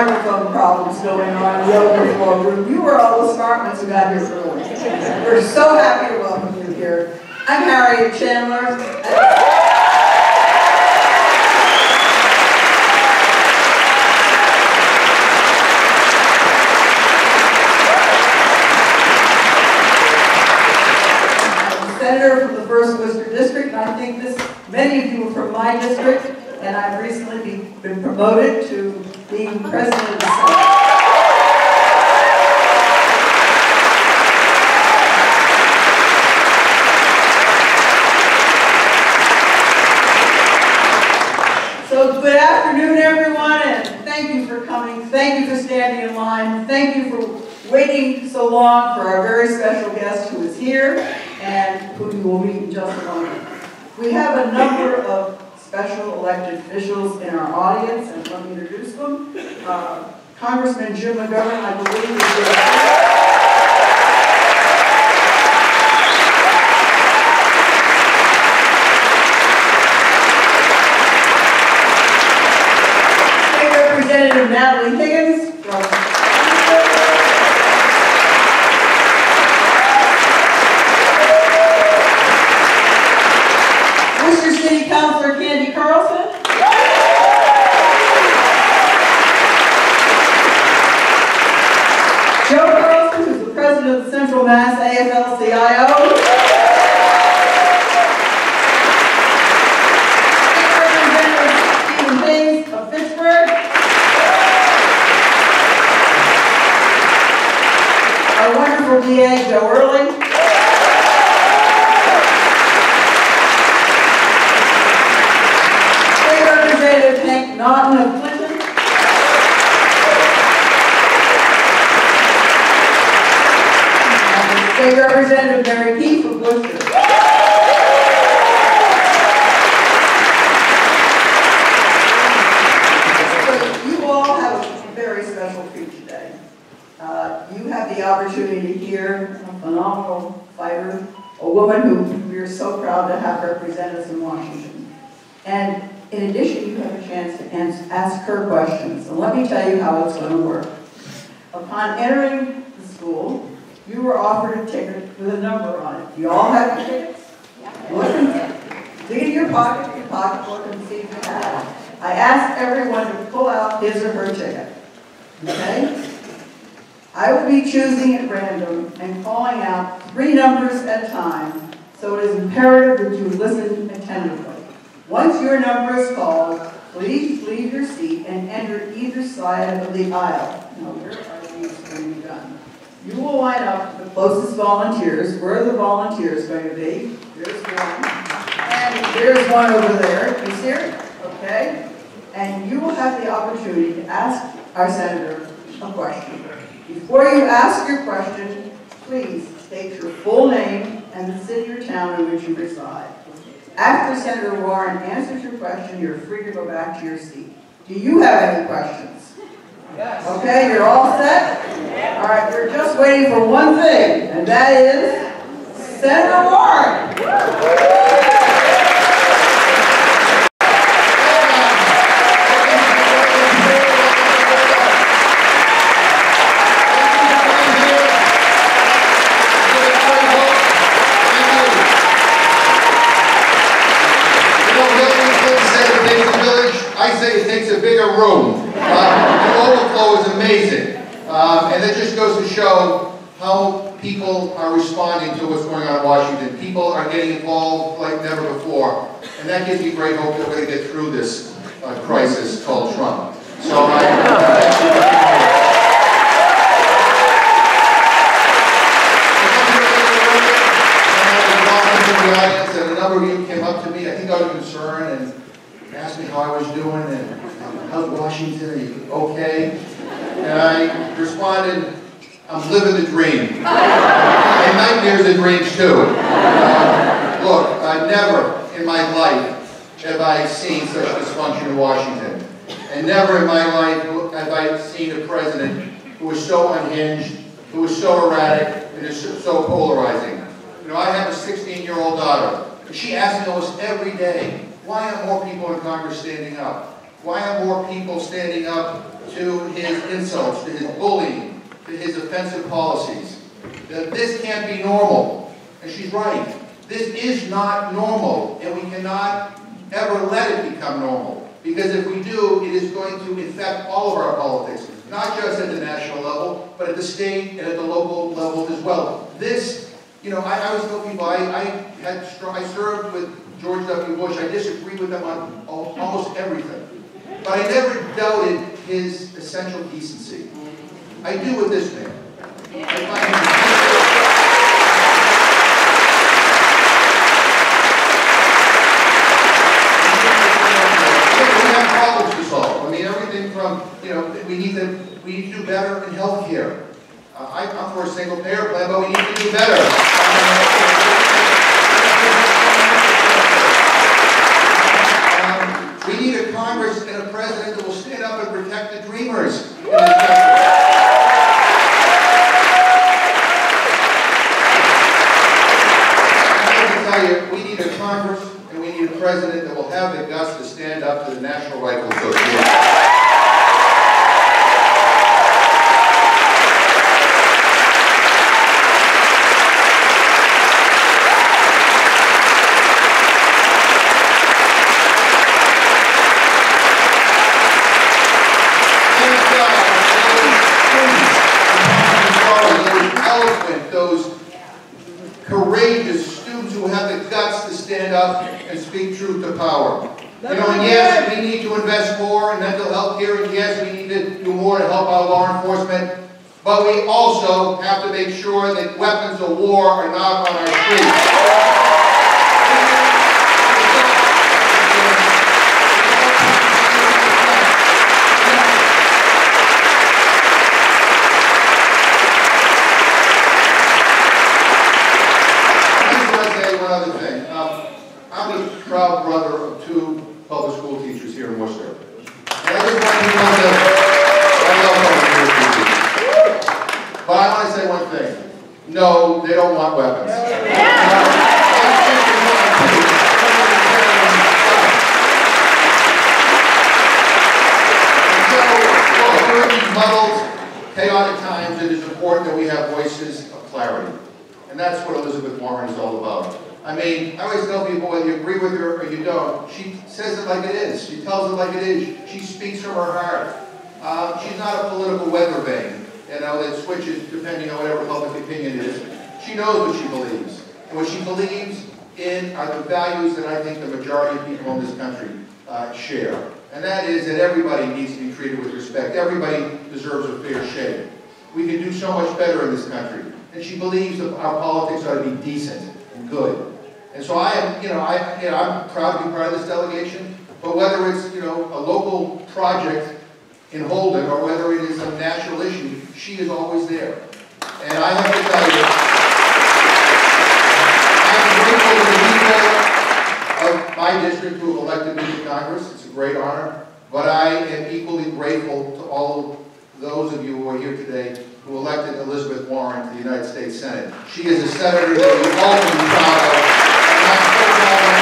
microphone problems going on in the overflow room. You were all the smart ones who got here early. We're so happy to welcome you here. I'm Harriet Chandler. Senator from the 1st Worcester District, and I think many of you are from my district, and I've recently been promoted to being President of the Senate. So good afternoon, everyone, and thank you for coming. Thank you for standing in line. Thank you for waiting so long for our very special guest who is here and who you will meet in just a moment. We have a number of special elected officials in our audience, and let me introduce them. Congressman Jim McGovern, I believe, is here. State Representative Natalie Higgins from City Councilor Candy Carlson. Joe Carlson, who's the president of the Central Mass AFL-CIO. Representative Stephen Hayes of Pittsburgh. Our wonderful DA, Joe Early. Hank Naughton of Clinton. And State Representative Mary Keefe of Worcester. So you all have a very special treat today. You have the opportunity to hear a phenomenal fighter, a woman who we are so proud to have represent us in Washington. And in addition, you have a chance to ask her questions. So let me tell you how it's going to work. Upon entering the school, you were offered a ticket with a number on it. Do you all have your tickets? Yeah. Look dig in your pocketbook, and see if you have it. I asked everyone to pull out his or her ticket. Okay? I will be choosing at random and calling out 3 numbers at a time, so it is imperative that you listen attentively. Once your number is called, please leave your seat and enter either side of the aisle. Now, where are these when you're done? You will line up with the closest volunteers. Where are the volunteers going to be? There's one. And there's one over there. You see her? Okay? And you will have the opportunity to ask our senator a question. Before you ask your question, please state your full name and the city or town in which you reside. After Senator Warren answers your question, you're free to go back to your seat. Do you have any questions? Yes. Okay, you're all set? Yeah. All right, we're just waiting for one thing, and that is Senator Warren. Room. The overflow is amazing. And it just goes to show how people are responding to what's going on in Washington. People are getting involved like never before. And that gives me great hope that we're going to get through this crisis called Trump. So I thank you. And a number of you came up to me, I think out of concern, and asked me how I was doing, and how's Washington? Are you okay? And I responded, I'm living the dream. And nightmares and dreams too. Look, never in my life have I seen such dysfunction in Washington. And never in my life have I seen a president who was so unhinged, who was so erratic, and is so polarizing. You know, I have a 16-year-old daughter. And she asks me almost every day, why aren't more people in Congress standing up? Why aren't more people standing up to his insults, to his bullying, to his offensive policies? That this can't be normal. And she's right. This is not normal, and we cannot ever let it become normal. Because if we do, it is going to infect all of our politics, not just at the national level, but at the state and at the local level as well. This, you know, I always tell people, I served with George W. Bush. I disagree with him on almost everything. But I never doubted his essential decency. I do with this man. I find him we have problems to solve. I mean, everything from, you know, we need to do better in health care. I'm for a single payer plan, but we need to do better. We need a Congress and a president that will stand up and protect the dreamers in this country. I have to tell you, we need a Congress and we need a president that will have the guts to stand up to the National Rifle Association. Courageous students who have the guts to stand up and speak truth to power. You know, and yes, we need to invest more in mental health care, and yes, we need to do more to help our law enforcement, but we also have to make sure that weapons of war are not on our streets. I'm the proud brother of two public school teachers here in Worcester. And I just want people to know, I love public school teachers. But I want to say one thing. No, they don't want weapons. So, during these muddled, chaotic times, it is important that we have voices of clarity. And that's what Elizabeth Warren is all about. I mean, I always tell people, whether you agree with her or you don't, she says it like it is. She tells it like it is. She speaks from her heart. She's not a political weather vane, you know, that switches depending on whatever public opinion is. She knows what she believes. And what she believes in are the values that I think the majority of people in this country share. And that is that everybody needs to be treated with respect. Everybody deserves a fair shake. We can do so much better in this country. And she believes that our politics ought to be decent and good. And so I'm proud to be part of this delegation, but whether it's, you know, a local project in Holden or whether it is a national issue, she is always there. And I have to tell you, I'm grateful to the people of my district who have elected me to Congress. It's a great honor, but I am equally grateful to all of those of you who are here today who elected Elizabeth Warren to the United States Senate. She is a senator that we all can be proud of. And I'm so proud of her.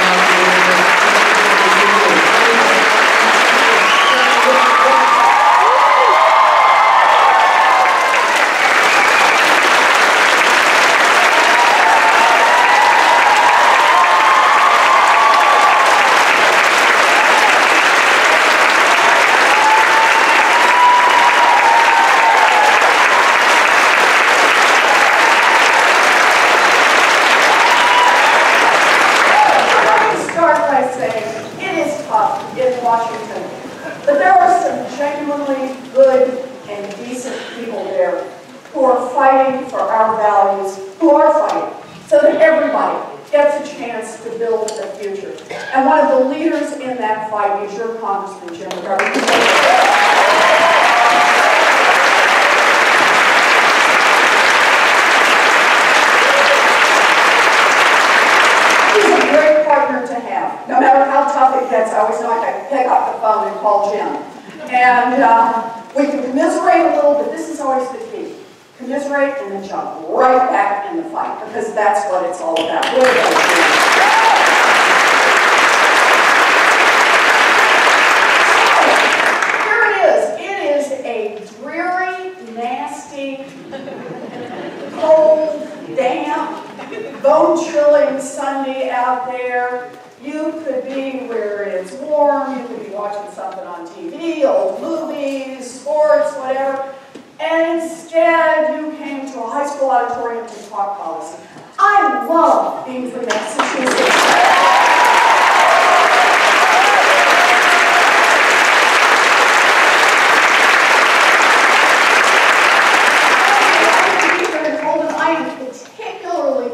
in Washington. But there are some genuinely good and decent people there who are fighting for our values, who are fighting so that everybody gets a chance to build a future. And one of the leaders in that fight is your Congressman, Jim McGovern. Partner to have. No matter how tough it gets, I always know I can pick up the phone and call Jim. And we can commiserate a little, but this is always the key. Commiserate and then jump right back in the fight, because that's what it's all about. damp, bone-chilling Sunday out there. You could be where it's warm, you could be watching something on TV, old movies, sports, whatever. And instead, you came to a high school auditorium to talk policy. I love being from Massachusetts.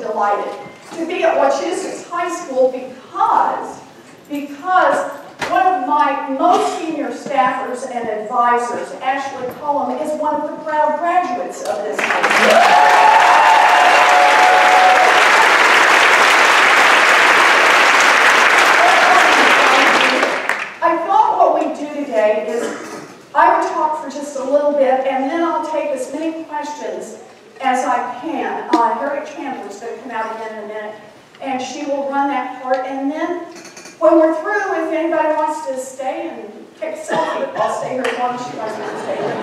Delighted to be at Wachusett High School because one of my most senior staffers and advisors, Ashley Cullum, is one of the proud graduates of this high school. I thought what we'd do today is I would talk for just a little bit and then I'll take as many questions as I can. Harriet Chandler's going to come out again in a minute, and she will run that part. And then, when we're through, if anybody wants to stay and take a selfie, I'll stay here as long as she wants me to stay here.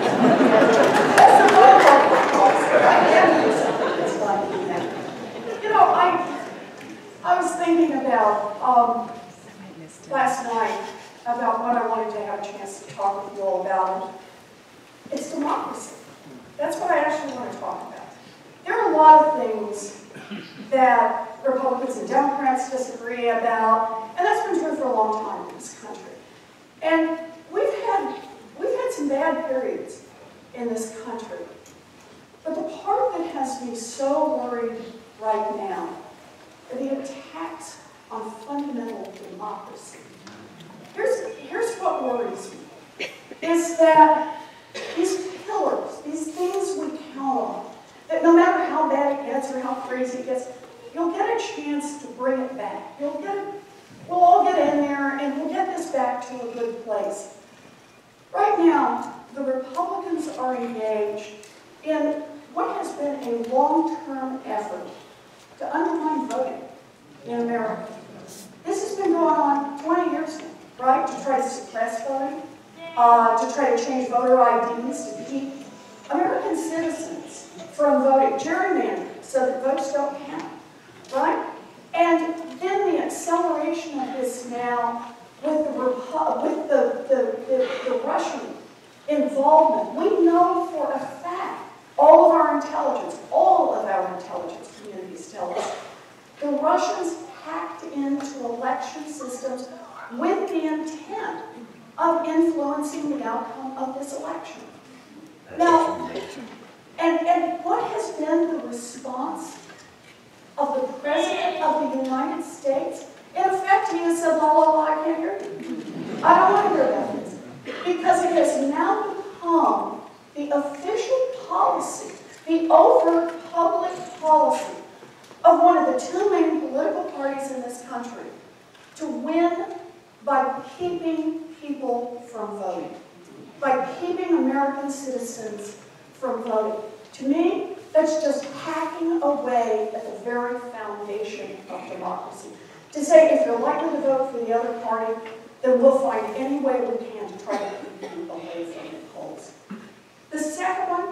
That's the fun part of the policy. I can do something that's fun. You know, I was thinking about last night about what I wanted to have a chance to talk with you all about. It's democracy. That's what I actually want to talk about. There are a lot of things that Republicans and Democrats disagree about, and that's been true for a long time in this country. And we've had some bad periods in this country. But the part that has me so worried right now are the attacks on fundamental democracy. Here's what worries me, is that these pillars, these things we count on, that no matter how bad it gets or how crazy it gets, you'll get a chance to bring it back. We'll all get in there and we'll get this back to a good place. Right now, the Republicans are engaged in what has been a long-term effort to undermine voting in America. This has been going on 20 years now, right? To try to suppress voting, to try to change voter IDs, to keep American citizens from voting, gerrymandering so that votes don't count, right? And then the acceleration of this now with the Russian involvement. We know for a fact, all of our intelligence communities tell us, the Russians hacked into election systems with the intent of influencing the outcome of this election. Now, and what has been the response of the President of the United States? In effect, he has said, la, la, la, I can't hear you. I don't want to hear about this. Because it has now become the official policy, the overt public policy of one of the two main political parties in this country to win by keeping people from voting, by keeping American citizens from voting. To me, that's just hacking away at the very foundation of democracy. To say, if you're likely to vote for the other party, then we'll find any way we can to try to keep you away from the polls. The second one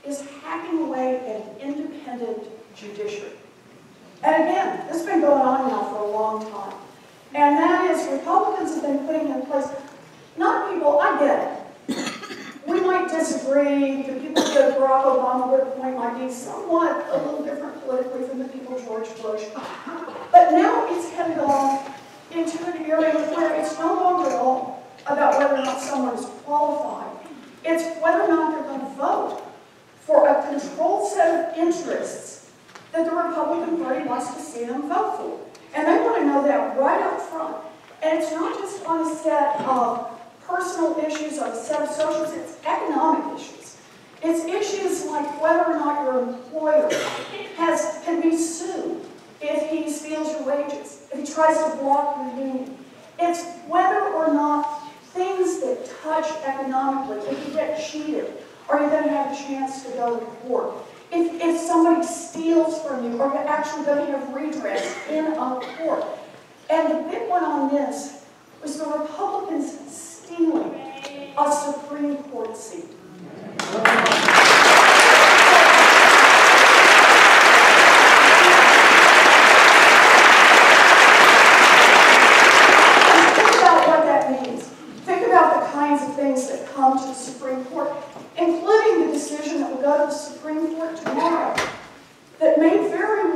is hacking away at an independent judiciary. And again, this has been going on now for a long time. And that is, Republicans have been putting in place, not people, I get it. We might disagree, the people that Barack Obama would appoint might be somewhat a little different politically from the people George Bush. But now it's headed off into an area where it's no longer at all about whether or not someone is qualified. It's whether or not they're going to vote for a controlled set of interests that the Republican Party wants to see them vote for. And they want to know that right up front. And it's not just on a set of personal issues, on a set of social issues, it's economic issues. It's issues like whether or not your employer can be sued if he steals your wages, if he tries to block your union. It's whether or not things that touch economically, if you get cheated, are you going to have a chance to go to court? If somebody steals from you, are you actually going to have redress in a court? And the big one on this was the Republicans stealing a Supreme Court seat.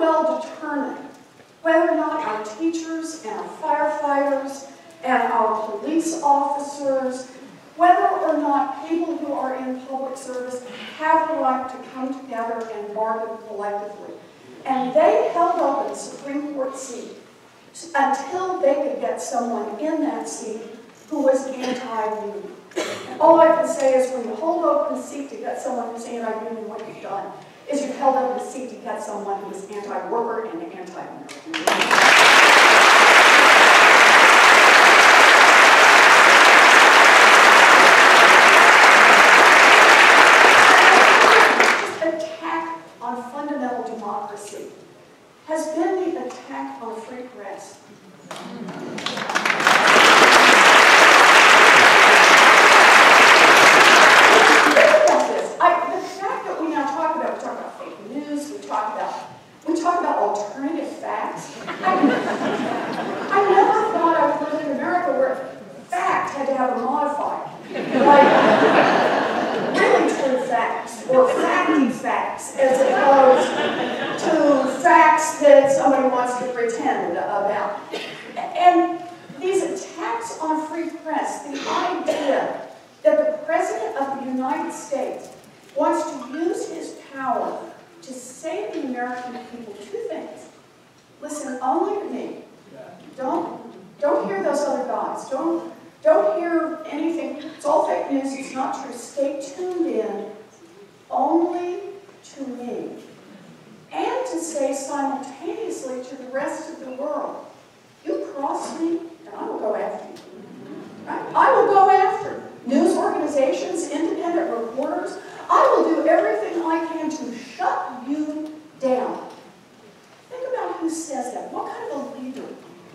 well determine whether or not our teachers and our firefighters and our police officers, whether or not people who are in public service have the right to come together and bargain collectively. And they held open the Supreme Court seat until they could get someone in that seat who was anti-union. All I can say is when you hold open a seat to get someone who's anti-union, what you've done is you've held open a seat to get someone who is anti-worker and anti-American. Democracy has been the attack on a free press. Think about this. The fact that we now talk about fake news, we talk about alternative facts. I never thought I would live in America where fact had to have a modifier. Like really true facts or facty facts as opposed to facts that somebody wants to pretend about. And these attacks on free press, the idea that the President of the United States wants to use his power to say to the American people two things. Listen only to me. Don't hear those other guys. Don't hear anything. It's all fake news. It's not true. Stay tuned in only to me. And to say simultaneously to the rest of the world, you cross me, and I will go after you. Right? I will go after news organizations, independent reporters. I will do everything I can to shut you down. Think about who says that. What kind of a leader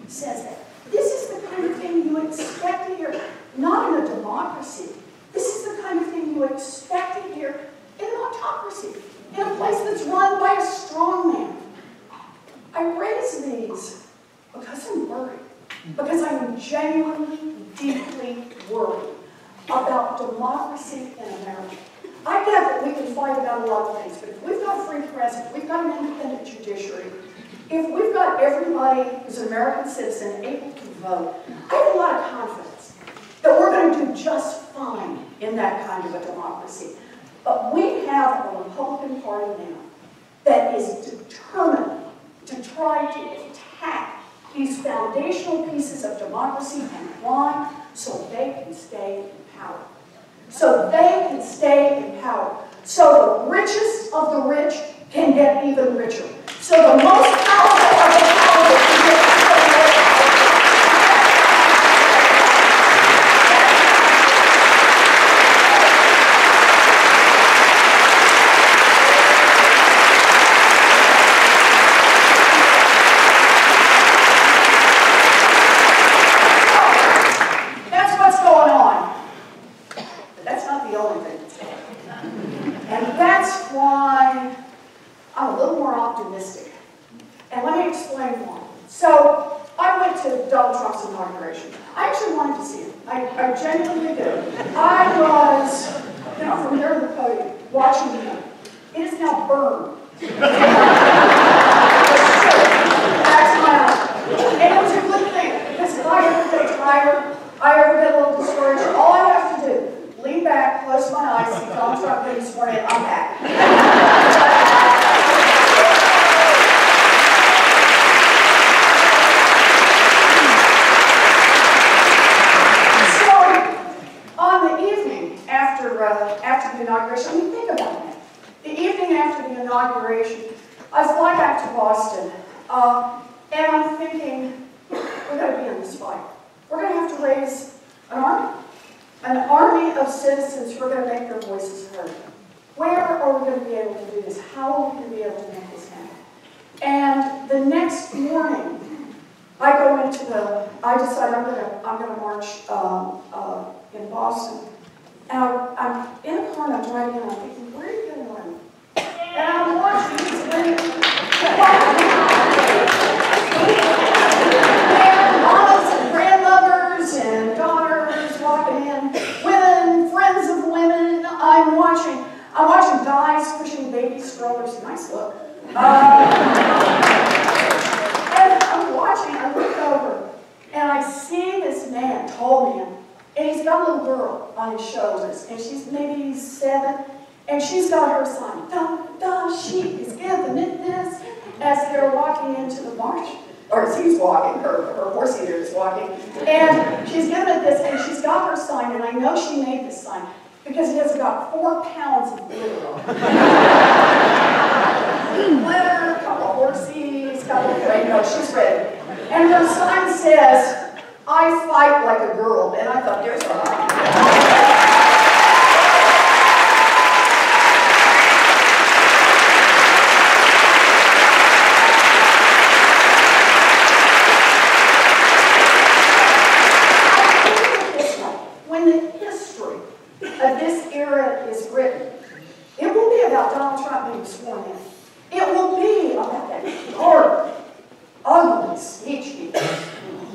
says that? This is the kind of thing you expect to hear, not in a democracy. This is the kind of thing you expect to hear in an autocracy, in a place that's run by a strong man. I raise these because I'm worried, because I'm genuinely, deeply worried about democracy in America. I get that we can fight about a lot of things, but if we've got a free press, if we've got an independent judiciary, if we've got everybody who's an American citizen able to vote, I have a lot of confidence that we're going to do just fine in that kind of a democracy. But we have a Republican Party now that is determined to try to attack these foundational pieces of democracy. And why? So they can stay in power. So they can stay in power. So the richest of the rich can get even richer. So the most powerful of the powerful can get even more powerful. That's what's going on. But that's not the only thing that's going on. And that's why I'm a little more optimistic. And let me explain why. So, I went to Donald Trump's inauguration. I actually wanted to see him. I genuinely did. I was, from there to the podium, watching him. It is now burned. That's my eye. And it was a good thing, because if I ever get tired, I ever get a little discouraged, all I have to do, lean back, close my eyes, see Donald Trump getting sworn in, I'm back. After the inauguration, I mean, think about it. The evening after the inauguration, I fly back to Boston, and I'm thinking, we've got to be in this fight. We're going to have to raise an army of citizens who are going to make their voices heard. Where are we going to be able to do this? How are we going to be able to make this happen? And the next morning, I decide I'm going to march in Boston. And I'm in a car and I'm driving and I'm thinking, where are you going to run? And I'm watching these women, mamas and grandmothers and daughters walking in, women, friends of women. I'm watching guys pushing baby strollers. Nice look. they're walking into the march, or he's walking, her horse eater is walking, and she's given it this, and she's got her sign, and I know she made this sign, because it has about 4 pounds of glitter on it. Glitter, a couple of horses, a couple of, she's ready. And her sign says, "I fight like a girl," and I thought, there's her. When the history of this era is written, it will be about Donald Trump being sworn in. It will be about that garbage, ugly speech he did.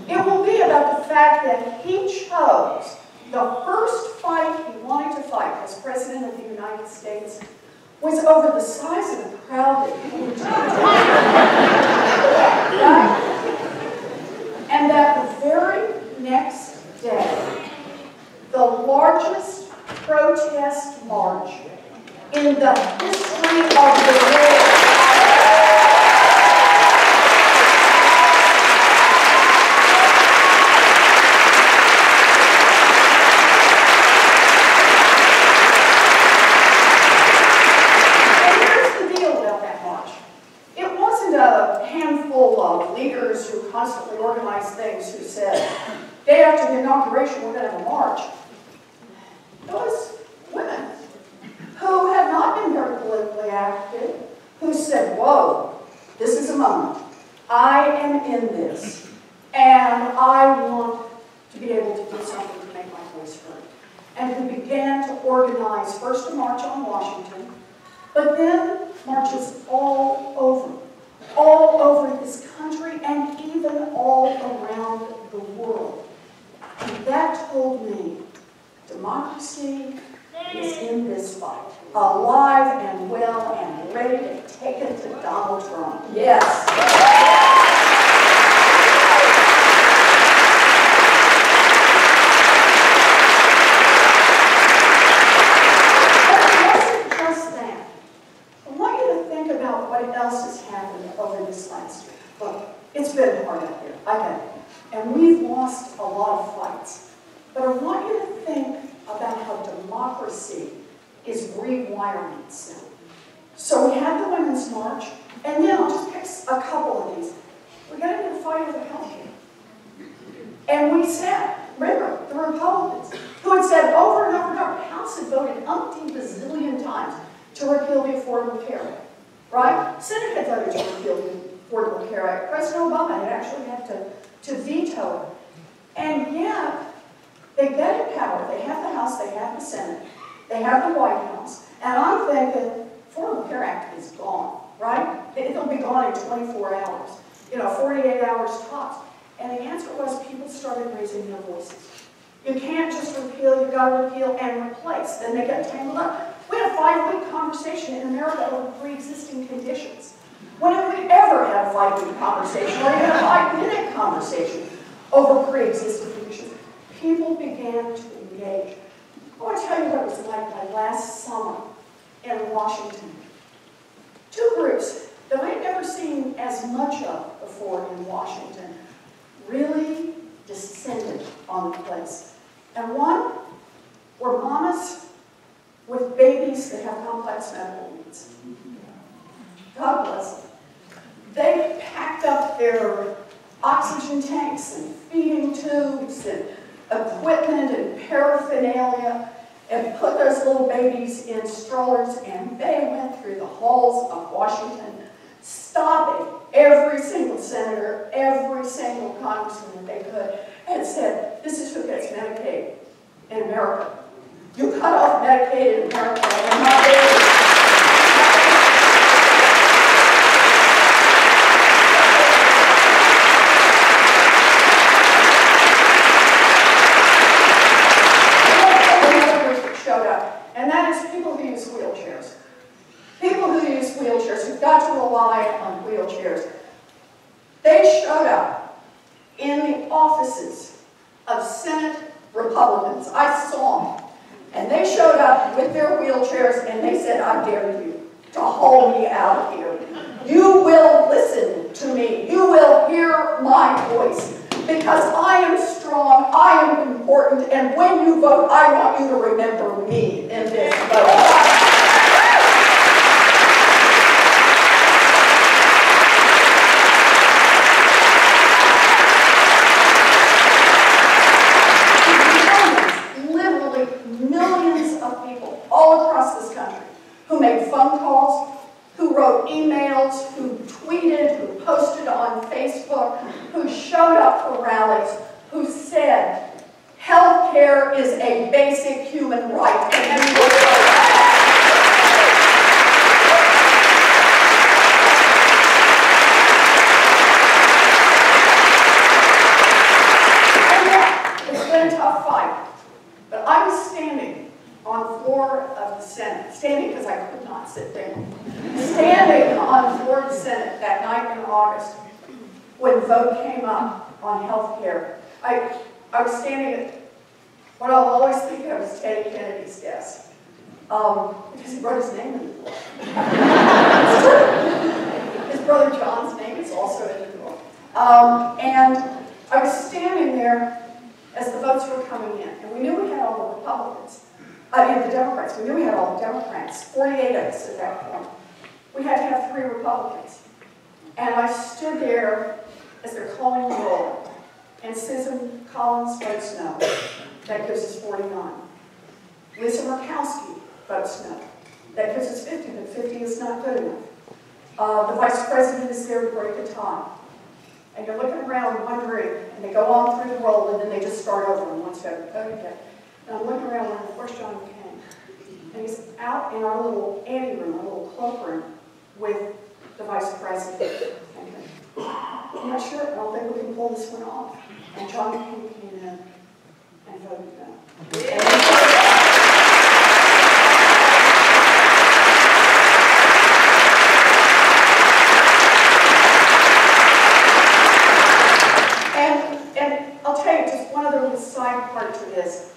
It will be about the fact that he chose the first fight he wanted to fight as President of the United States was over the size of the crowd that he would right? And that the very next day, the largest protest march in the history of the world. And here's the deal about that march. It wasn't a handful of leaders who constantly organized things who said, day after the inauguration, we're going to have a march. It was women who had not been very politically active, who said, whoa, this is a moment. I am in this, and I want to be able to do something to make my voice heard. And who began to organize first a march on Washington, but then marches all over this country, and even all around the world. And that told me democracy is in this fight, alive and well and ready to take it to Donald Trump. Yes. But it wasn't just that. I want you to think about what else has happened over this last year. Look, it's been hard out here, I get it. And we've lost a lot of fights. But I want you to think about how democracy is rewiring itself. So we had the Women's March, and then I'll just pick a couple of these. We're going to get a fight over health care. And we said, remember, the Republicans, who had said over and over and over, the House had voted umpteen bazillion times to repeal the Affordable Care Act, right? Senate had voted to repeal the Affordable Care Act. President Obama had actually had to veto it. And yet, they get in power. They have the House, they have the Senate, they have the White House. And I'm thinking, Affordable Care Act is gone, right? It'll be gone in 24 hours, 48 hours tops. And the answer was people started raising their voices. You can't just repeal, you've got to repeal and replace. Then they get tangled up. We had a 5-week conversation in America over pre-existing conditions. When have we ever had a 5-week conversation or even a 5-minute conversation over pre-existing conditions? People began to engage. I want to tell you what it was like my last summer in Washington. 2 groups that I'd never seen as much of before in Washington really descended on the place. And one were mamas with babies that have complex medical needs. God bless them. They packed up their oxygen tanks and feeding tubes and equipment and paraphernalia and put those little babies in strollers, and they went through the halls of Washington, stopping every single senator, every single congressman that they could, and said, this is who gets Medicaid in America. You cut off Medicaid in America, and not there. And that is people who use wheelchairs. People who use wheelchairs, who've got to rely on wheelchairs. They showed up in the offices of Senate Republicans. I saw them. And they showed up with their wheelchairs and they said, I dare you to haul me out of here. you will listen to me. You will hear my voice. Because I am strong, I am important, and when you vote, I want you to remember me in this vote. Millions of people all across this country who made phone calls, who wrote emails, who tweeted, who posted on Facebook, who showed up for rallies, who said, health care is a basic human right. And yeah, it's been a tough fight. But I was standing on the floor of the Senate, standing because I could not sit down, standing on the floor of the Senate that night in August when the vote came up on health care. I was standing at what I'll always think of as Teddy Kennedy's desk, because he wrote his name in the book. It's true. His brother John's name is also in the book. And I was standing there as the votes were coming in, and we knew we had all the Republicans, the Democrats. We knew we had all the Democrats, 48 of us at that point. We had to have 3 Republicans. And I stood there as they're calling the roll, and Susan Collins votes no. That gives us 49. Lisa Murkowski votes no. That gives us 50, but 50 is not good enough. The Vice President is there to break the tie. And you're looking around wondering, and they go on through the roll, and then they just start over, and one's got to vote again. And I'm looking around, and of course John came. And he's out in our little anteroom, our little cloakroom, with the Vice President. I'm not sure, I don't think we can pull this one off. And John McCain came in and voted no. And I'll tell you just one other little side part to this.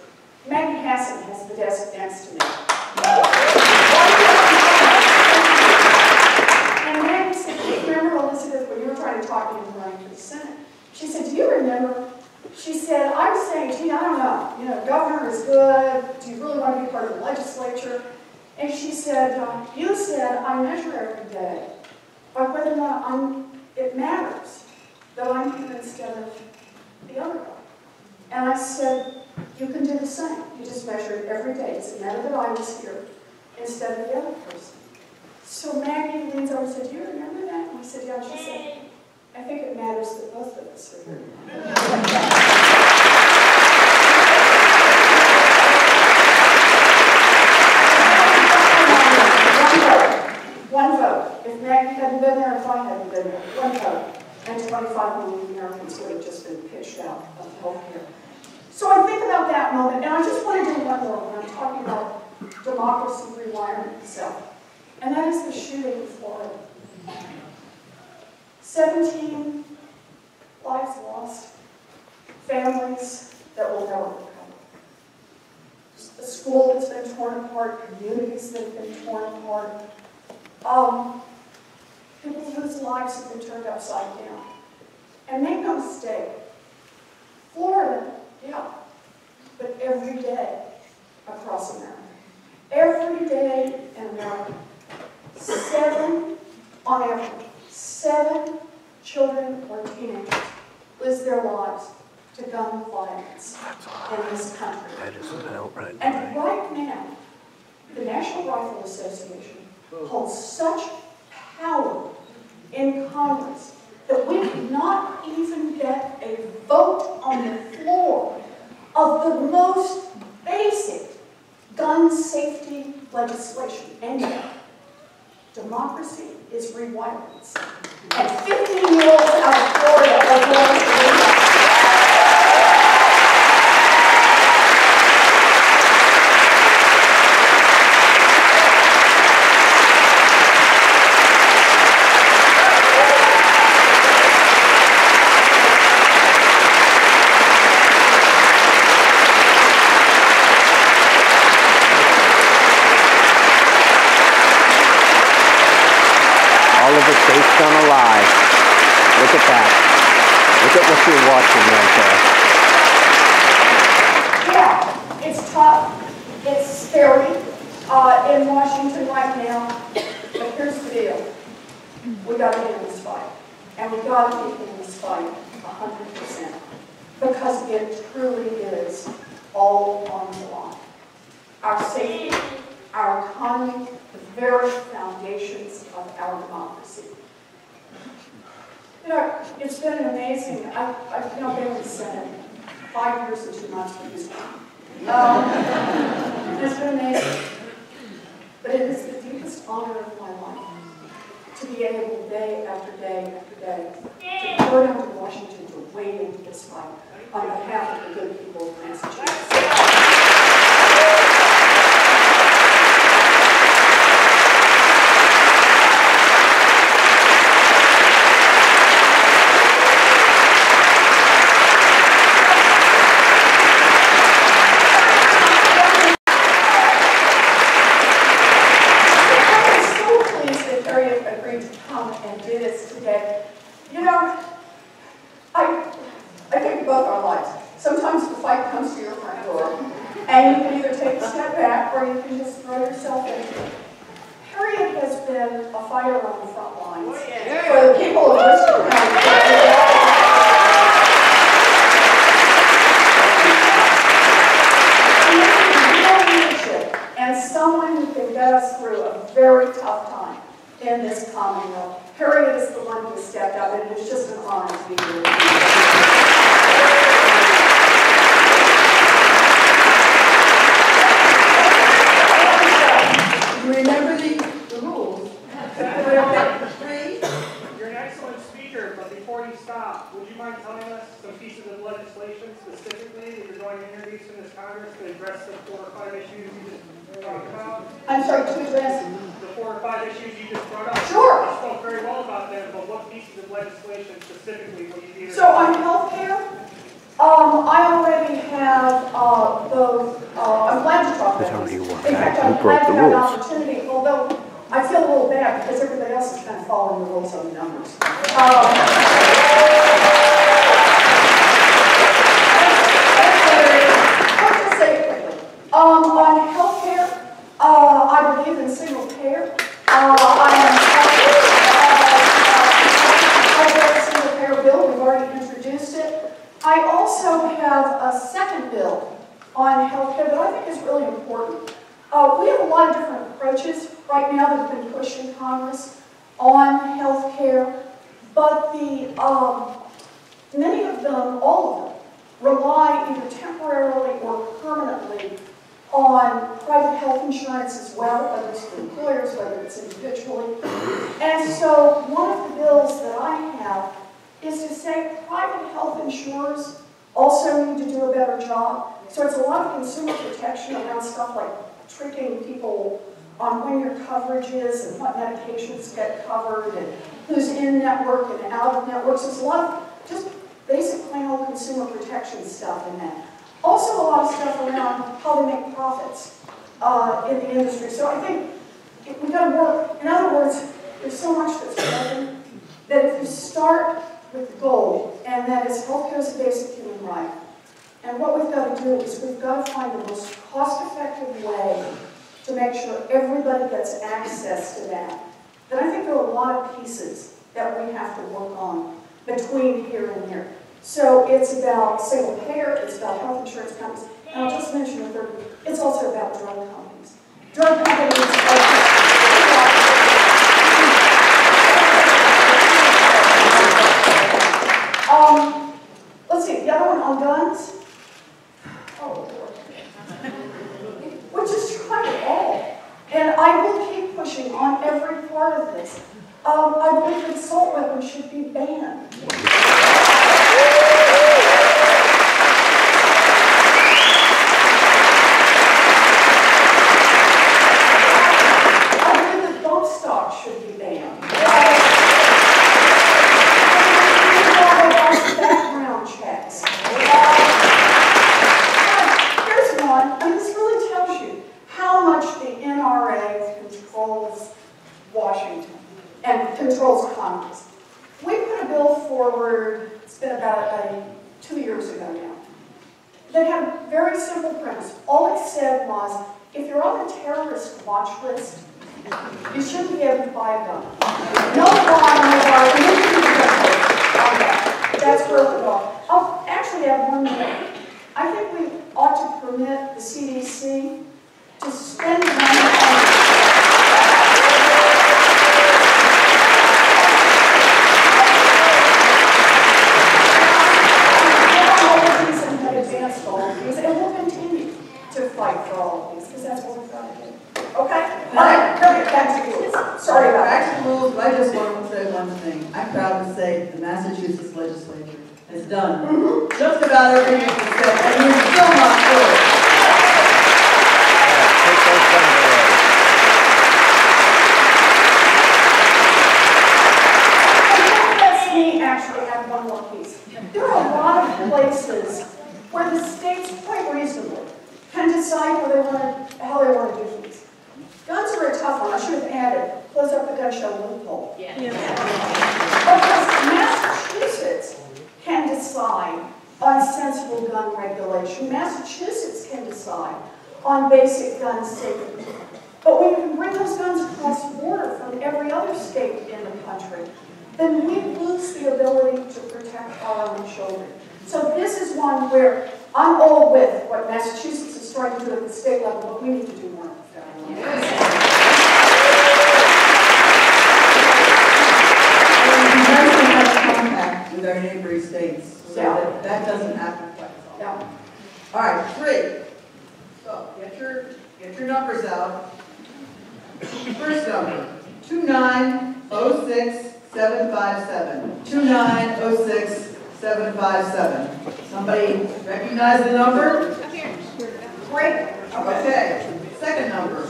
Maggie Hassan has the desk next to me. And Maggie said, do you remember, Elizabeth, when you were trying to talk me into running for the Senate? She said, do you remember? She said, I was saying, gee, I don't know. You know, governor is good. Do you really want to be part of the legislature? And she said, you said, I measure every day by whether or not it matters that I'm here instead of the other guy. And I said, you can do the same. You just measure it every day. It doesn't matter that I was here instead of the other person. So Maggie leans over and said, do you remember that? And I said, yeah. She said, I think it matters that both of us are here. One vote. If Maggie hadn't been there, if I hadn't been there, one vote. And 25 million Americans would have just been pitched out of health care. So I think about that moment, and I just want to do one more when I'm talking about democracy rewiring itself. And that is the shooting in Florida. 17 lives lost, families that will never recover. A school that's been torn apart, communities that have been torn apart. People whose lives have been turned upside down. And make no mistake, Florida, yeah, but every day across America. Every day in America, on average, 7 children or teenagers lose their lives to gun violence in this country. That isn't outright. And right now, the National Rifle Association holds such power in Congress that we could not even get a vote on the floor of the most basic gun safety legislation. And yet, democracy is rewiring itself. And 15-year-olds out of Florida are going to rewire. All of the states especially watching like that. Yeah, it's tough. It's scary in Washington right now. But here's the deal. We got to get in this fight. And we got to get in this fight 100%. Because it truly is all on the line. Our safety, our economy, the very foundations of our democracy. You know, it's been amazing. I've been in the Senate 5 years and 2 months for this time. It's been amazing. But it is the deepest honor of my life to be able day after day after day to go down to Washington to wade into this fight on behalf of the good people of Massachusetts. You know, I think both our lives. Sometimes the fight comes to your front door, and you can either take a step back or you can just throw yourself into it. Harriet has been a fighter on the front lines for the people of Worcester County. Leadership and someone who can get us through a very tough time in this Commonwealth. Harriet is the one who stepped up, and it's just an honor to be here. Remember the rules. You're an excellent speaker, but before you stop, would you mind telling us some pieces of legislation specifically that you're going to introduce in this Congress to address the 4 or 5 issues you just talked about? I'm sorry, to address? The 4 or 5 issues you just brought up. Sure. You spoke very well about them, but what pieces of legislation specifically will you be? So on health care, I already have both, I'm glad to talk about this. In fact, I'm glad to have an opportunity, although I feel a little bad because everybody else is kind of following the rules on the numbers. I'll just say it quickly. On health care, I believe in single payer. I have a single payer bill. We've already introduced it. I also have a second bill on health care that I think is really important. We have a lot of different approaches right now that have been pushed in Congress on health care, but many of them, all of them, rely either temporarily or permanently on private health insurance as well, whether it's for employers, whether it's individually. And so one of the bills that I have is to say private health insurers also need to do a better job. So it's a lot of consumer protection around stuff like tricking people on when your coverage is and what medications get covered and who's in network and out of network. So there's a lot of just basic plain old consumer protection stuff in that. Also a lot of stuff around how they make profits in the industry. So I think we've got to work. In other words, there's so much that's broken that if you start with the goal, and that is healthcare is a basic human right. And what we've got to do is we've got to find the most cost-effective way to make sure everybody gets access to that. Then I think there are a lot of pieces that we have to work on between here and here. So it's about single payer, it's about health insurance companies, and I'll just mention a third, it's also about drug companies. Drug companies let's see, the other one on guns. Oh, Lord. We're just trying it all. And I will keep pushing on every part of this. I believe that assault weapons should be banned. I believe that bump stocks should be banned. Background checks. Here's one. I mean, this really tells you how much the NRA controls Washington and controls Congress. We put a bill forward, it's been about 2 years ago now, that had a very simple premise. All it said was, if you're on the terrorist watch list, you shouldn't be able to buy a gun. No gun, no gun, that's where we are. I'll actually add one more. I think we ought to permit the CDC to spend money on advanced all of these, and we'll continue to fight for all of these, because that's what we've got to do. Okay? All right, back to you. Sorry about that. Back to rules, I just want to say one thing. I'm proud to say the Massachusetts legislature has done just about everything it said, and you're still not through. Take those guns away. Let me actually add one more piece. There are a lot of places where the states, quite reasonably, can decide how they want to do things. Guns are a tough one. I should have added, close up the gun show loophole. Yeah. Because Massachusetts can decide on sensible gun regulation. Massachusetts can decide on basic gun safety. But when you can bring those guns across the border from every other state in the country, then we lose the ability to protect our own children. So this is one where I'm all with what Massachusetts is trying to do at the state level, but we need to do more at the federal level. We have to have contact with our neighboring states, so that doesn't happen quite so often. Yeah. All right, 3. So get your numbers out. First number, 2906757. 2906757. Somebody recognize the number? Great. Okay. Second number,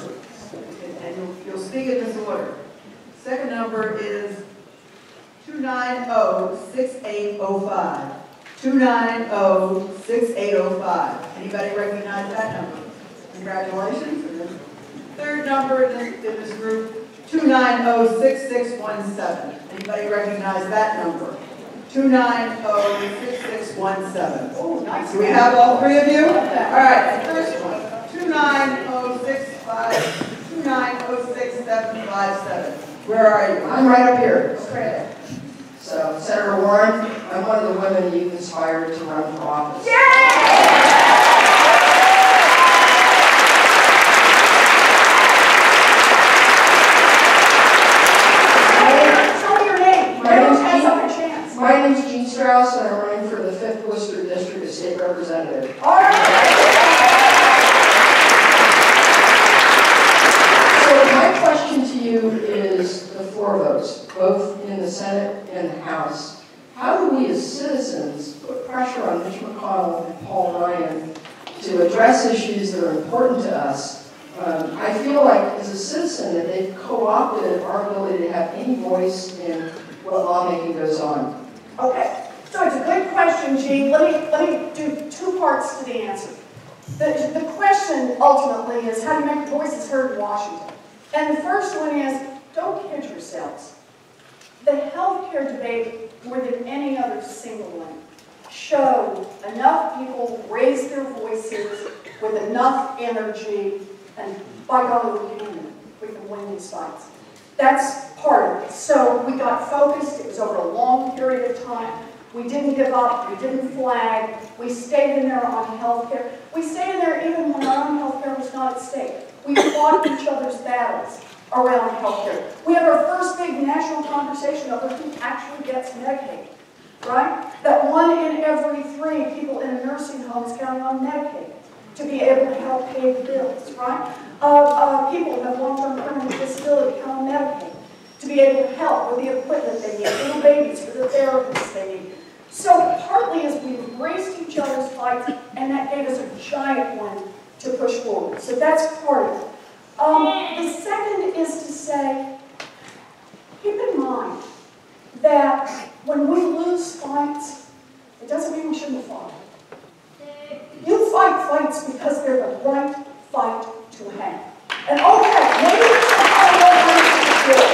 and you'll speak in this order. Second number is 2906805. 2906805. Anybody recognize that number? Congratulations. Third number in this group, 2906617. Anybody recognize that number? 2906617. Oh, nice. Do we have all 3 of you? All right, the first one, 2906757. Where are you? I'm right up here. Okay. So, Senator Warren, I'm one of the women you've inspired to run for office. My name's Gene Strauss, and I'm running for the 5th Worcester District as State Representative. All right. So my question to you is the 4 votes, both in the Senate and the House. How do we as citizens put pressure on Mitch McConnell and Paul Ryan to address issues that are important to us? I feel like as a citizen that they've co-opted our ability to have any voice in what lawmaking goes on. Okay, so it's a good question, Jean. Let me do 2 parts to the answer. The question ultimately is how do you make your voices heard in Washington? And the first one is, don't kid yourselves. The healthcare debate, more than any other single one, showed enough people raise their voices with enough energy, and by golly, we can win these fights. That's part of it. So we got focused. It was over a long period of time. We didn't give up. We didn't flag. We stayed in there on health care. We stayed in there even when our own health care was not at stake. We fought each other's battles around health care. We had our first big national conversation over who actually gets Medicaid, right? That 1 in every 3 people in a nursing home is counting on Medicaid to be able to help pay the bills, right? People who have long-term permanent disability count on Medicaid to be able to help with the equipment they need, little babies for the therapists they need. So partly as we embraced each other's fights, and that gave us a giant one to push forward. So that's part of it. The second is to say, keep in mind that when we lose fights, it doesn't mean we shouldn't fight. You fight fights because they're the right fight to have. And okay, maybe it's not all the way to the floor,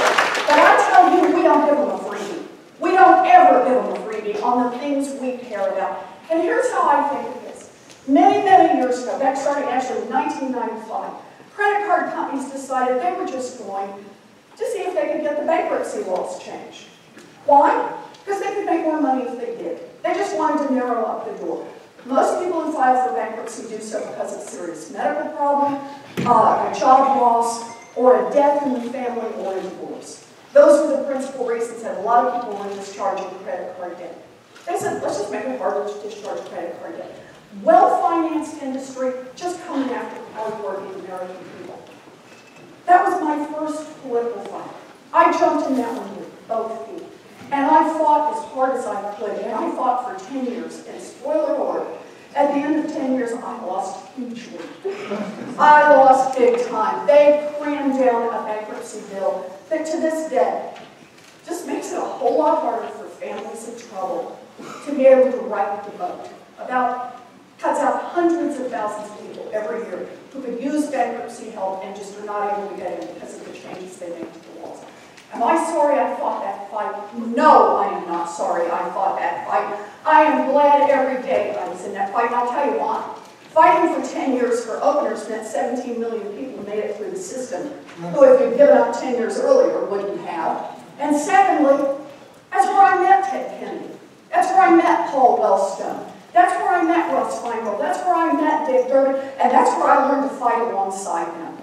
but I tell you, we don't give them a freebie. We don't ever give them a freebie. on the things we care about. And here's how I think of this. Many, many years ago, back starting actually in 1995, credit card companies decided they were just going to see if they could get the bankruptcy laws changed. Why? Because they could make more money if they did. They just wanted to narrow up the door. Most people who file for bankruptcy do so because of a serious medical problem, a job loss, or a death in the family, or a divorce. Those were the principal reasons that a lot of people were discharging credit card debt. They said, let's just make it harder to discharge credit card debt. Well-financed industry, just coming after hard-working American people. That was my first political fight. I jumped in that one with both feet. And I fought as hard as I could, and I fought for 10 years. And spoiler alert, at the end of 10 years, I lost hugely. I lost big time. They crammed down a bankruptcy bill that to this day just makes it a whole lot harder for families in trouble to be able to right the boat. Cuts out hundreds of thousands of people every year who could use bankruptcy help and just are not able to get it because of the changes they make to the laws. Am I sorry I fought that fight? No, I am not sorry I fought that fight. I am glad every day I was in that fight, and I'll tell you why. Fighting for 10 years for openers meant 17 million people made it through the system, who if you'd given up 10 years earlier wouldn't have. And secondly, that's where I met Ted Kennedy. That's where I met Paul Wellstone. That's where I met Russ Feingold. That's where I met Dick Durbin. And that's where I learned to fight alongside them.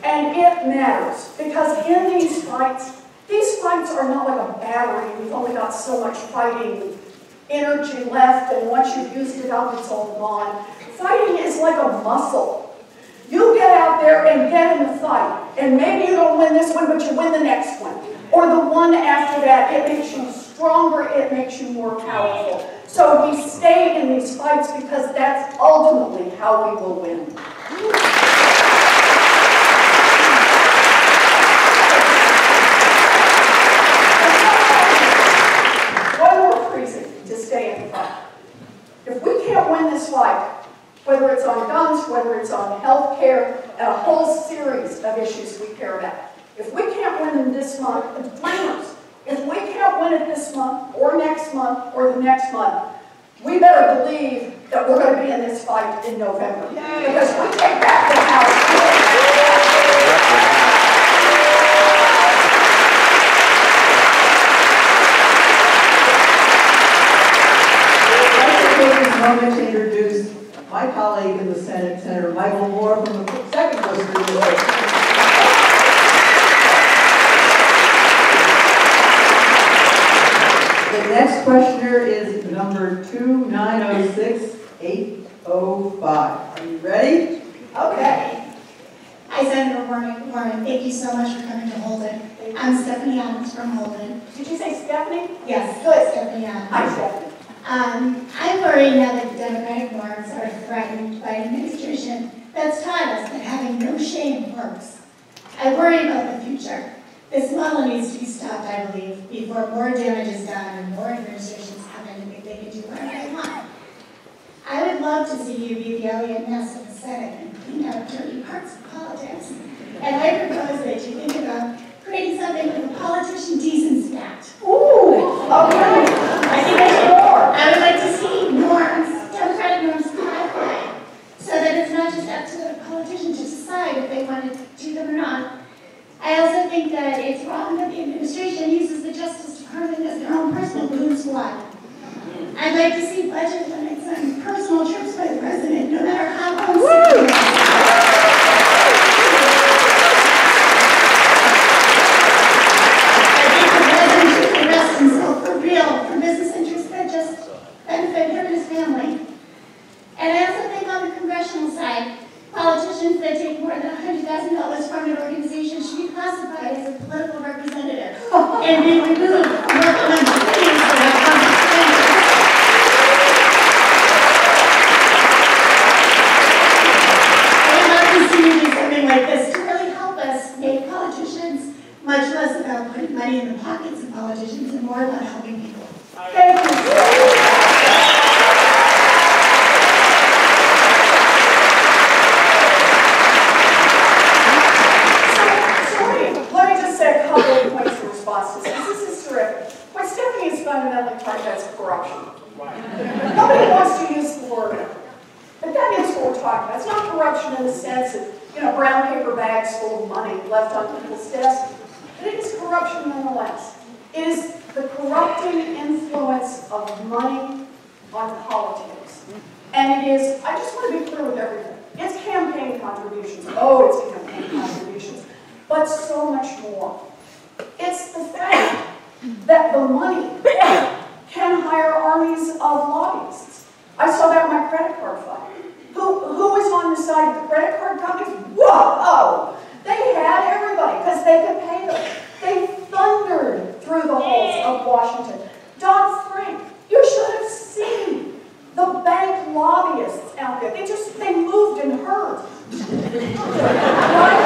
And it matters, because in these fights are not like a battery. You've only got so much fighting energy left, and once you've used it up, it's all gone. Fighting is like a muscle. You get out there and get in the fight, and maybe you don't win this one, but you win the next one. Or the one after that. It makes you stronger, it makes you more powerful. So we stay in these fights because that's ultimately how we will win. One more reason to stay in the fight. If we can't win this fight, whether it's on guns, whether it's on health care, and a whole series of issues we care about, if we can't win them this month, it's dreamers. If we can't win it this month, or next month, or the next month, we better believe that we're going to be in this fight in November. Because we take back the House. Moment to introduce my colleague in the Senate, Senator Michael Moore from the 2nd District. The next questioner is number 2906805. Are you ready? Okay. Hi, Senator Warren. Thank you so much for coming to Holden. I'm Stephanie Adams from Holden. Did you say Stephanie? Yes, Good. Stephanie Adams. Hi, Stephanie. I worry now that the Democratic norms are threatened by an administration that's taught us that having no shame works. I worry about the future. This model needs to be stopped, I believe, before more damage is done and more administrations come in and think they can do whatever they want. I would love to see you be the Elliott Ness of the Senate and clean out dirty parts of politics. And I propose that you think about creating something like a Politician Decency Act. Ooh, okay. I think I should more. I would like to see norms, Democratic norms codified, so that it's not just up to the politician to decide if they want to do them or not. I also think that it's wrong that the administration uses the Justice Department as their own personal goon squad. I'd like to see budget limits on personal trips by the president, no matter how uncertain. I think the president should arrest himself for real, for business interests that just benefit him and his family. And I also think on the congressional side, politicians that take more than $100,000 from an organization should be classified as a political representative and be removed from working on committees that have consequences. I'd love to see you do something like this to really help us make politicians much less about putting money in the pockets of politicians and more about helping people. Thank you. Let me just say a couple of points in response to this. This is terrific. corruption. Nobody wants to use the word, but that is what we're talking about. It's not corruption in the sense of, brown paper bags full of money left on people's desks, but it is corruption nonetheless. It is the corrupting influence of money on politics. And it is, I just want to be clear with everything, it's campaign contributions. Oh, it's campaign contributions. But so much more. It's the fact that the money can hire armies of lobbyists. I saw that in my credit card file. Who was on the side of the credit card companies? Whoa! They had everybody because they could pay them. They thundered through the halls of Washington. Dodd-Frank, you should have seen the bank lobbyists out there. They moved in herds. Right?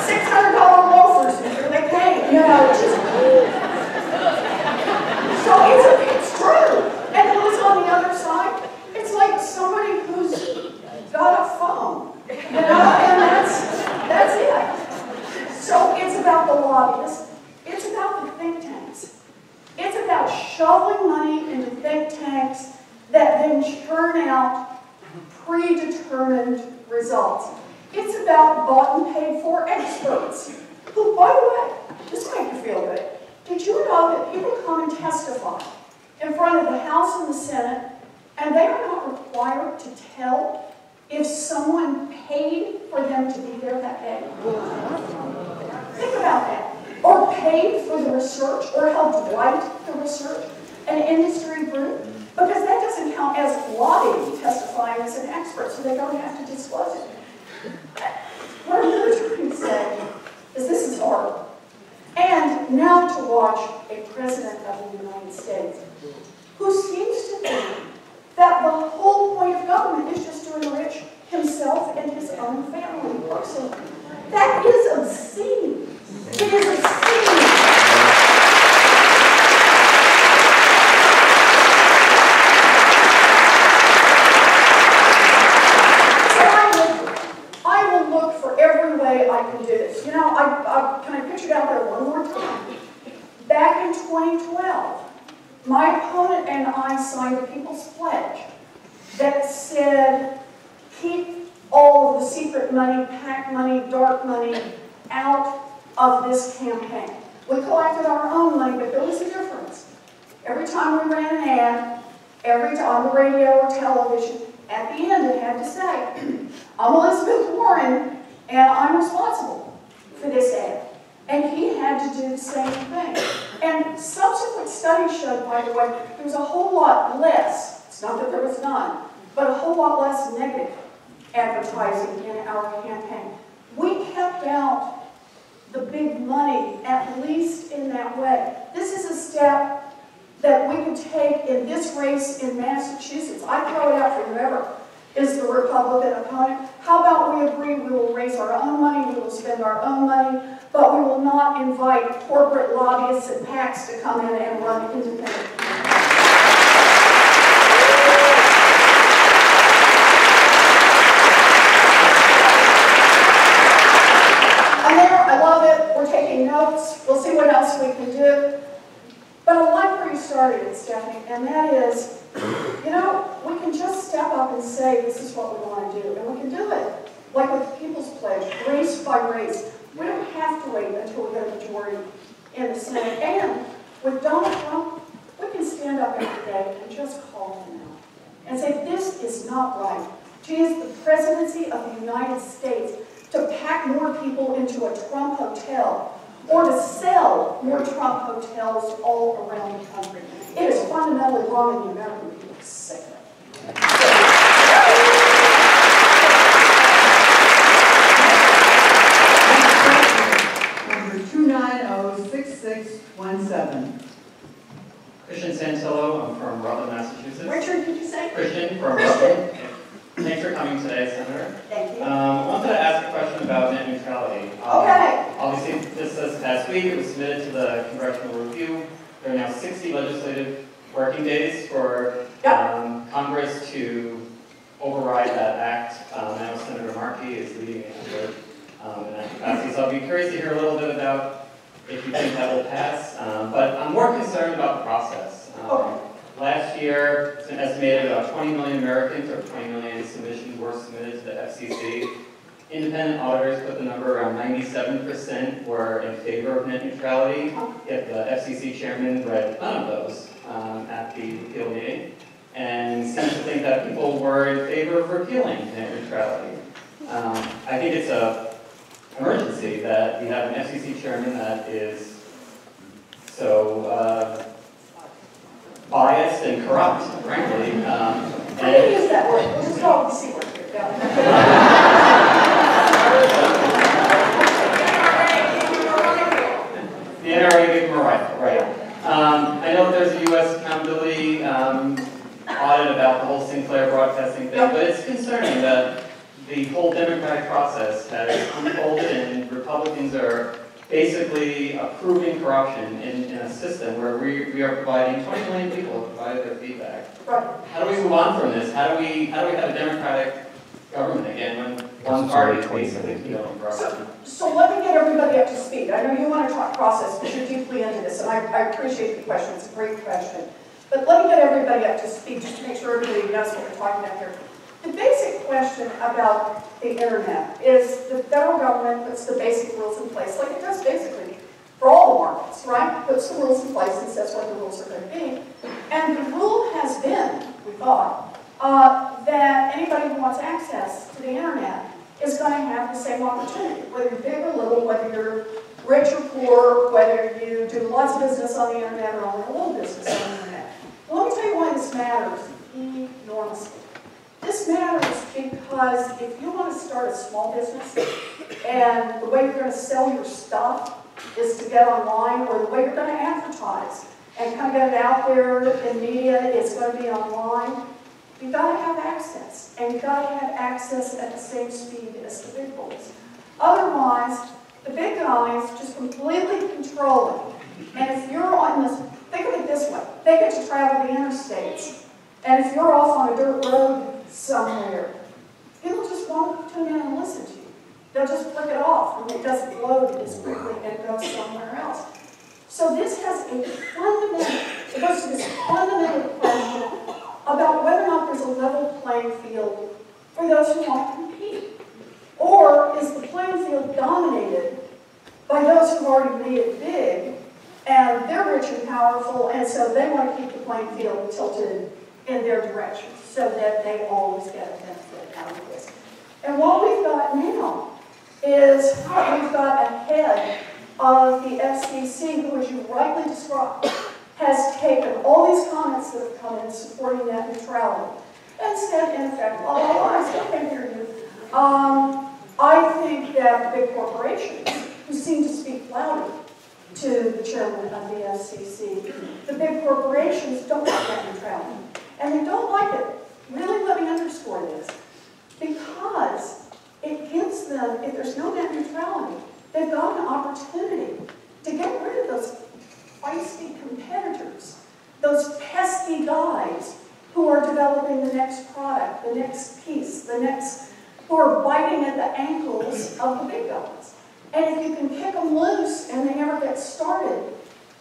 $600 loafers, and here they came. So it's true. And who's on the other side? It's like somebody who's got a phone, and that's it. So it's about the lobbyists. It's about the think tanks. It's about shoveling money into think tanks that then churn out predetermined results. It's about bought and paid for experts who, by the way, this will make you feel good. Did you know that people come and testify in front of the House and the Senate, and they are not required to tell if someone paid for them to be there that day? Think about that. Or paid for the research, or helped write the research, an industry group, because that doesn't count as lobbying, testifying as an expert, so they don't have to disclose it. What I'm really trying to say is this is horrible. And now to watch a president of the United States who seems to think that the whole point of government is just to enrich himself and his own family personally. That is obscene. It is obscene. So I will look for every way I can do this. Can I pitch it out there one more time? Back in 2012, my opponent and I signed a People's Pledge that said, keep all of the secret money, PAC money, dark money out of this campaign. We collected our own money, but there was a difference. Every time we ran an ad, every time on the radio or television, at the end it had to say, I'm Elizabeth Warren, and I'm responsible for this ad. And he had to do the same thing. And subsequent studies showed, by the way, there was a whole lot less, it's not that there was none, but a whole lot less negative advertising in our campaign. We kept out the big money, at least in that way. This is a step that we could take in this race in Massachusetts. I throw it out for whoever is the Republican opponent. How about we agree we will raise our own money, we will spend our own money, but we will not invite corporate lobbyists and PACs to come in and run independent. I love it. We're taking notes. We'll see what else we can do. But I like where you started, Stephanie, and that is, we can just step up and say this is what we want to do, and we can do it. Like with the People's Pledge, race by race. We don't have to wait until we get a majority in the Senate. And with Donald Trump, we can stand up every day and just call him out and say this is not right. She is the presidency of the United States. To pack more people into a Trump hotel or to sell more Trump hotels all around the country. It is fundamentally wrong, and the American people are sick of it. Number 2906617. Christian Santillo, I'm from Rutland, Massachusetts. Richard, did you say? Christian from Rutland. Thanks for coming today, Senator. Thank you. I wanted to ask a question about net neutrality. Okay. Obviously, this past week, it was submitted to the Congressional Review. There are now 60 legislative working days for Congress to override that act. I know Senator Markey is leading the effort in that capacity, so I'll be curious to hear a little bit about if you think that will pass. But I'm more concerned about the process. Okay. year, it's been estimated about 20 million Americans or 20 million submissions were submitted to the FCC. Independent auditors put the number around 97% were in favor of net neutrality, yet the FCC chairman read none of those at the repeal meeting, and seems to think that people were in favor of repealing net neutrality. I think it's an emergency that we have an FCC chairman that is so biased and corrupt, frankly. I didn't use that word. We'll just call it the C word here. Yeah. The NRA gave him a rifle, right. I know there's a U.S. accountability audit about the whole Sinclair broadcasting thing, but it's concerning that the whole democratic process has unfolded and Republicans are basically approving corruption in a system where we are providing, 20 million people have provided their feedback. Right. How do we move on from this? How do we have a democratic government again when one party is basically condoning corruption? So let me get everybody up to speed. I know you want to talk process because you're deeply into this, and I appreciate the question. It's a great question. But let me get everybody up to speed just to make sure everybody knows what we're talking about here. The basic question about the internet is the federal government puts the basic rules in place, like it does basically for all the markets, right? Puts the rules in place and says what the rules are going to be. And the rule has been, we thought, that anybody who wants access to the internet is going to have the same opportunity, whether you're big or little, whether you're rich or poor, whether you do lots of business on the internet or only a little business on the internet. Well, let me tell you why this matters enormously. This matters because if you want to start a small business and the way you're going to sell your stuff is to get online, or the way you're going to advertise and kind of get it out there in media is going to be online, you've got to have access. And you've got to have access at the same speed as the big boys. Otherwise, the big guys just completely control it. And if you're on this, think of it this way, they get to travel the interstates. And if you're off on a dirt road somewhere, people just won't tune in and listen to you. They'll just flick it off and it doesn't load as quickly and goes somewhere else. So this has a fundamental, it goes to this fundamental question about whether or not there's a level playing field for those who want to compete. Or is the playing field dominated by those who've already made it big and they're rich and powerful, and so they want to keep the playing field tilted in their direction so that they always get a benefit out of this. And what we've got now is we've got a head of the FCC who, as you rightly described, has taken all these comments that have come in supporting net neutrality and said, in effect, oh, I still can't hear you. I think that big corporations who seem to speak louder to the chairman of the FCC, the big corporations don't like net neutrality. And they don't like it. Really, let me underscore this. Because it gives them, if there's no net neutrality, they've got an opportunity to get rid of those feisty competitors, those pesky guys who are developing the next product, the next piece, who are biting at the ankles of the big guys. And if you can kick them loose and they never get started,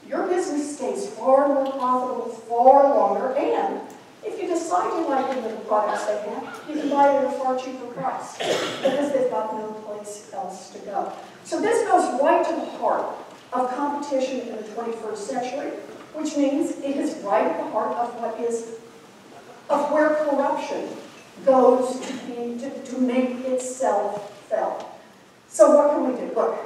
your business stays far more profitable, far longer, and if you decide you like any of the products they have, you can buy it at a far cheaper price because they've got no place else to go. So this goes right to the heart of competition in the 21st century, which means it is right at the heart of where corruption goes to make itself felt. So what can we do? Look,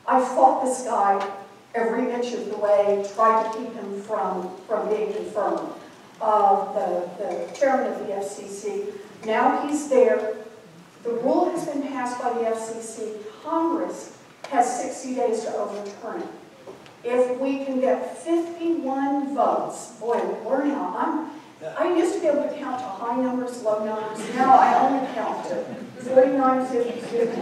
I fought this guy every inch of the way, tried to keep him from being confirmed. The chairman of the FCC, now he's there. The rule has been passed by the FCC. Congress has 60 days to overturn it. If we can get 51 votes, boy, we're now, I used to be able to count to high numbers, low numbers. Now I only count to 49, 50, 51.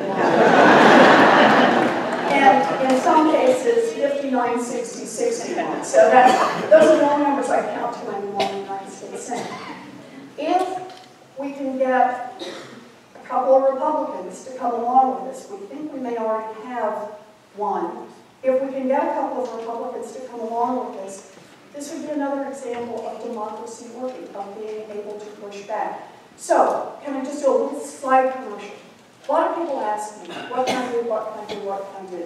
And in some cases, 59, 60, 61. So those are the only numbers I count to anymore in the United States Senate. If we can get a couple of Republicans to come along with this, we think we may already have one. If we can get a couple of Republicans to come along with this, This would be another example of democracy working, of being able to push back. So, can I just do a little slide commercial? A lot of people ask me, what can I do, what can I do, what can I do?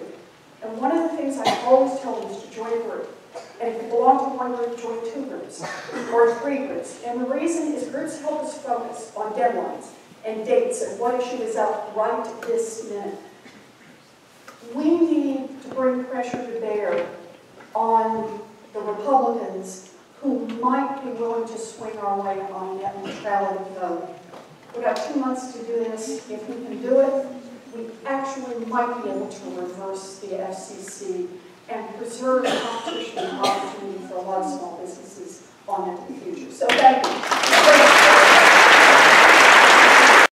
And one of the things I always tell them is to join a group. And if you belong to one group, join 2 groups or 3 groups. And the reason is groups help us focus on deadlines and dates and what issue is up right this minute. We need to bring pressure to bear on the Republicans who might be willing to swing our way on net neutrality vote. We've got 2 months to do this. If we can do it, we actually might be able to reverse the FCC and preserve competition and opportunity for a lot of small businesses on into the future. So thank you.